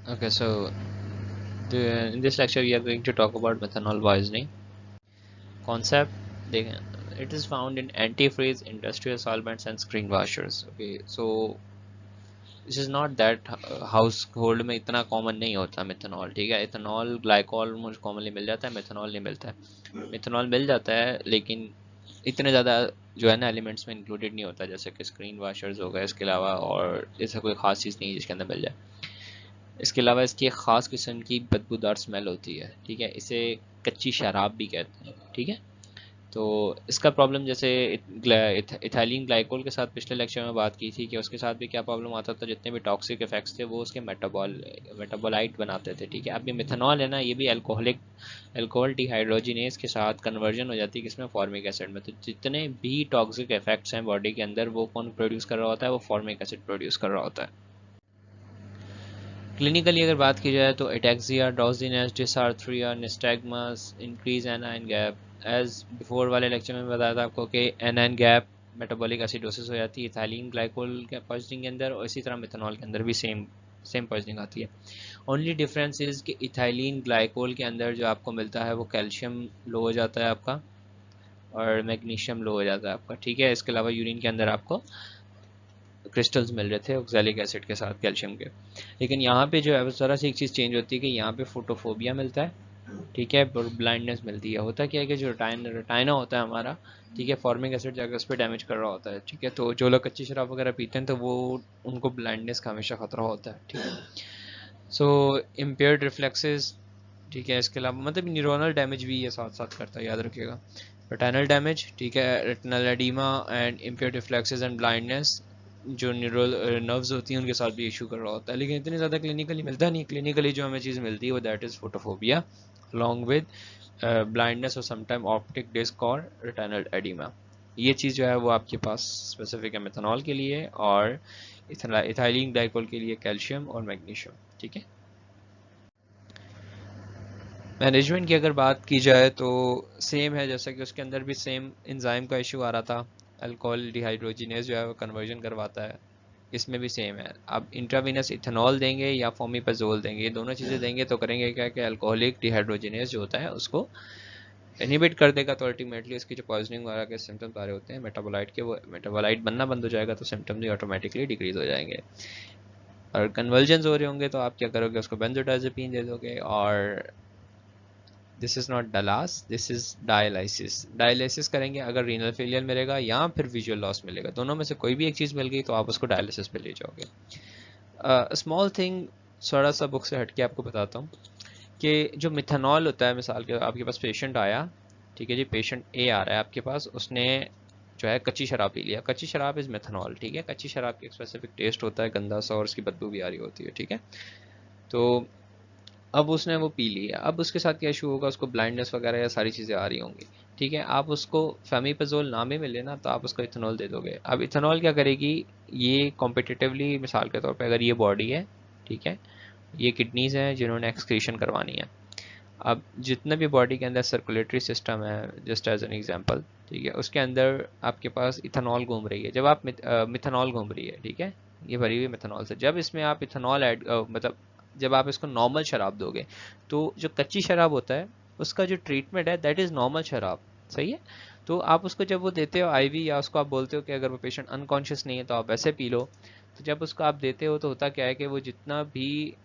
Okay, so in this lecture we are going to talk about methanol poisoning concept. They, it is found in antifreeze, industrial solvents, and screen washers. Okay, so this is not that household में इतना common नहीं होता methanol, ठीक है। Ethanol glycol मुझे commonly मिल जाता है, methanol नहीं मिलता है। मेथनॉल मिल जाता है लेकिन इतने ज़्यादा जो है ना एलिमेंट्स में इंक्लूडेड नहीं होता, जैसे कि स्क्रीन वॉशर्स हो गए। इसके अलावा और ऐसा कोई ख़ास चीज़ नहीं है जिसके अंदर मिल जाए। इसके अलावा इसकी एक ख़ास किस्म की बदबूदार स्मेल होती है, ठीक है। इसे कच्ची शराब भी कहते हैं, ठीक है। तो इसका प्रॉब्लम जैसे इथाइलिन ग्लाइकोल के साथ पिछले लेक्चर में बात की थी कि उसके साथ भी क्या प्रॉब्लम आता था, जितने भी टॉक्सिक इफेक्ट्स थे वो उसके मेटाबोलाइट बनाते थे, ठीक है। अब ये मिथेनॉल है ना, ये भी अल्कोहल डिहाइड्रोजिनेज के साथ कन्वर्जन हो जाती है किसमें, फॉर्मिक एसिड में। तो जितने भी टॉक्सिक इफेक्ट्स हैं बॉडी के अंदर वो कौन प्रोड्यूस कर रहा होता है, वो फॉर्मिक एसिड प्रोड्यूस कर रहा होता है। क्लिनिकली अगर बात की जाए तो ataxia, drowsiness, dysarthria, nystagmus, increase anion gap. As before वाले लेक्चर में बताया था आपको कि एनाइन गैप मेटाबॉलिक एसिडोसिस हो जाती है इथाइलिन ग्लाइकोल के पॉइजनिंग के अंदर, और इसी तरह मिथेनॉल के अंदर भी सेम सेम पॉइजनिंग आती है। ओनली डिफरेंस इज कि इथाइलिन ग्लाइकोल के अंदर जो आपको मिलता है वो कैल्शियम लो हो जाता है आपका, और मैग्नीशियम लो हो जाता है आपका, ठीक है। इसके अलावा यूरिन के अंदर आपको क्रिस्टल्स मिल रहे थे ऑक्सैलिक एसिड के साथ कैल्शियम के। लेकिन यहाँ पे जो है ज़रा सी एक चीज़ चेंज होती है कि यहाँ पे फोटोफोबिया मिलता है, ठीक है, और ब्लाइंडनेस मिलती है। होता क्या है कि जो रेटाइना होता है हमारा, ठीक है, फॉर्मिक एसिड जाकर उस पर डैमेज कर रहा होता है, ठीक है। तो जो लोग कच्ची शराब वगैरह पीते हैं तो वो उनको ब्लाइंडनेस का हमेशा खतरा होता है, ठीक है। सो इम्पेयर्ड रिफ्लेक्सेस, ठीक है। इसके अलावा मतलब न्यूरोनल डैमेज भी ये साथ साथ करता है, याद रखिएगा। रेटिनल डैमेज, ठीक है, retinal oedema and impaired reflexes and blindness, जो न्यूरल नर्व्स होती हैं उनके साथ भी इशू कर रहा होता है। लेकिन इतनी ज़्यादा क्लिनिकली मिलता नहीं। क्लिनिकली जो हमें चीज़ मिलती है वो that is photophobia along with blindness और समटाइम ऑप्टिक डिस्क और रेटिनल एडिमा। ये चीज़ जो है वो आपके पास स्पेसिफिक है मेथनॉल के लिए, और इथाइलिन ग्लाइकोल के लिए कैल्शियम और मैग्नीशियम, ठीक है। मैनेजमेंट की अगर बात की जाए तो सेम है, जैसा कि उसके अंदर भी सेम एंजाइम का इशू आ रहा था। अल्कोहल डिहाइड्रोजिनेज जो है वो कन्वर्जन करवाता है। इसमें भी सेम है। आप इंट्रावीनस इथेनॉल देंगे या फोमीपेजोल देंगे, ये दोनों चीज़ें देंगे तो करेंगे क्या कि अल्कोहलिक डिहाइड्रोजिनेज जो होता है उसको इनहिबिट कर देगा। तो अल्टीमेटली उसकी जो पॉइजनिंग वगैरह के सिम्टम्स आ रहे होते हैं मेटाबोलाइट के, वो मेटाबोलाइट बनना बंद हो जाएगा, तो सिम्टम्स भी ऑटोमेटिकली डिक्रीज हो जाएंगे। और कन्वर्जन हो रहे होंगे तो आप क्या करोगे, उसको बेंजोडाइजेपिन दे दोगे। और this is not Dallas, this is dialysis. Dialysis करेंगे अगर रीनल फेलियर मिलेगा या फिर विजुअल लॉस मिलेगा, दोनों में से कोई भी एक चीज़ मिल गई तो आप उसको डायलिसिस पे ले जाओगे। स्मॉल थिंग, थोड़ा सा बुक से हटके आपको बताता हूँ कि जो मिथेनॉल होता है, मिसाल के आपके पास पेशेंट आया, ठीक है जी, पेशेंट ए आ रहा है आपके पास, उसने जो है कच्ची शराब पी लिया। कच्ची शराब इज़ मेथनॉल, ठीक है। कच्ची शराब की एक स्पेसिफिक टेस्ट होता है गंदा सा, और उसकी बदबू भी आ रही होती है, ठीक है। तो अब उसने वो पी लिया, अब उसके साथ क्या इशू होगा, उसको ब्लाइंडनेस वगैरह या सारी चीज़ें आ रही होंगी, ठीक है। आप उसको फेमिपेजोल ना भी मिले ना तो आप उसको इथेनॉल दे दोगे। अब इथेनॉल क्या करेगी, ये कॉम्पिटिटिवली मिसाल के तौर पे अगर ये बॉडी है, ठीक है, ये किडनीज हैं जिन्होंने एक्सक्रीशन करवानी है। अब जितना भी बॉडी के अंदर सर्कुलेटरी सिस्टम है, जस्ट एज एन एग्जांपल, ठीक है, उसके अंदर आपके पास इथेनॉल घूम रही है। जब आप मिथेनॉल घूम रही है, ठीक है, ये भरी हुई मिथेनॉल से, जब इसमें आप इथेनॉल ऐड मतलब जब आप इसको नॉर्मल शराब दोगे, तो जो कच्ची शराब होता है उसका जो ट्रीटमेंट है दैट इज़ नॉर्मल शराब, सही है। तो आप उसको जब वो देते हो आईवी, या उसको आप बोलते हो कि अगर वो पेशेंट अनकॉन्शियस नहीं है तो आप वैसे पी लो। तो जब उसको आप देते हो तो होता क्या है कि वो जितना भी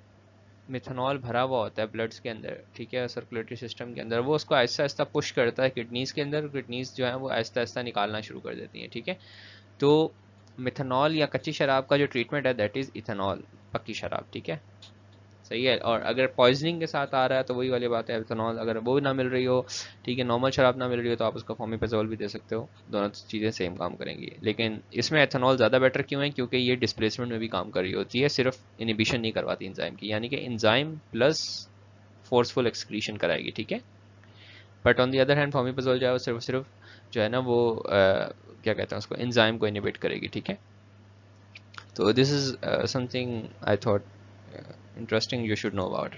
मिथेनॉल भरा हुआ होता है ब्लड्स के अंदर, ठीक है, सर्कुलेटरी सिस्टम के अंदर, वो उसको आहिस्ता आहिस्ता पुश करता है किडनीज के अंदर। किडनीज जो है वो आहिस्ता आहिस्ता निकालना शुरू कर देती हैं, ठीक है। तो मिथेनॉल या कच्ची शराब का जो ट्रीटमेंट है दैट इज़ इथेनॉल, पक्की शराब, ठीक है, सही है। और अगर पॉइजनिंग के साथ आ रहा है तो वही वाली बात है, इथेनॉल अगर वो ना मिल रही हो, ठीक है, नॉर्मल शराब ना मिल रही हो, तो आप उसको फोमिपेजोल भी दे सकते हो। दोनों चीज़ें सेम काम करेंगी। लेकिन इसमें एथेनॉल ज़्यादा बेटर क्यों है, क्योंकि ये डिस्प्लेसमेंट में भी काम कर रही होती है, सिर्फ इनिबिशन नहीं करवाती इंजाइम की, यानी कि इंजाइम प्लस फोर्सफुल एक्सक्रीशन कराएगी, ठीक है। But on the other hand fomepizole जो है वो सिर्फ सिर्फ जो है ना वो क्या कहते हैं उसको, इंजाइम को इनिबिट करेगी, ठीक है। तो this is something I thought interesting you should know about.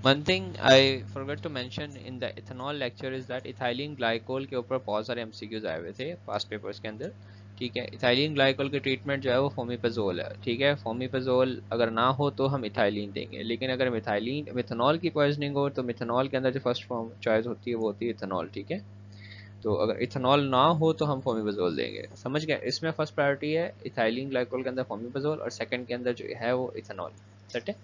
One thing I forgot to mention in the ethanol lecture is that ethylene glycol के ऊपर बहुत सारे एमसीक्यूज आए हुए थे पास्ट पेपर्स के अंदर। ठीक है। इथाइलिन ग्लाइकोल की ट्रीटमेंट जो है वो फोमीपेजोल है, ठीक है। फोमीपेजोल अगर ना हो तो हम इथाइलिन देंगे, लेकिन अगर मिथेनॉल की पॉइजनिंग हो तो मिथेनॉल के अंदर जो फर्स्ट फॉर्म चॉइस होती है वो होती है इथेनॉल, ठीक है। तो अगर इथेनॉल ना हो तो हम फोमीपेजोल देंगे, समझ गए। इसमें फर्स्ट प्रायोरिटी है इथाइलिन ग्लाइकोल के अंदर फोमीपेजोल, और सेकंड के अंदर जो है वो इथेनॉल। सेट है।